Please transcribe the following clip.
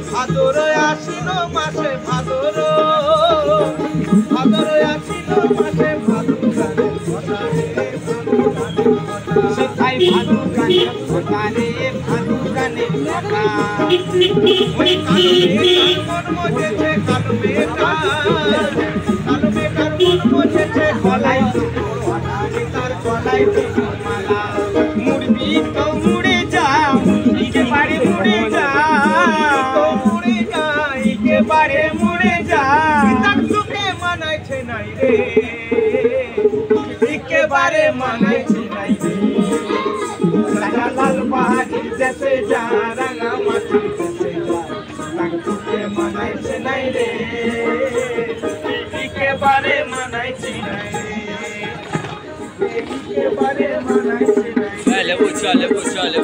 ভাদর আশ্বিন মাসে ভাদর আশ্বিন মাসে সেথায় ভাদু গানে ভোটারে ভাদু গানে কথা ওই কালো মেয়েটার মন মজেছে কালো মেয়েটার মন মজেছে গলায় তার গলায় মালা মুড়বি তো মুড়ে যা একেবারে মুড়ে যা একেবারে মুড়ে যা তার চোখে মানাইছে নাই রে একেবারে মানাইছে নাই রে লাল পাহাড়ির দেশে যা রাঙা মাটির দেশে যা তার চোখে মানাইছে নাই রে একেবারে মানাইছে নাই রে একেবারে মানাইছে নাই রে। চলে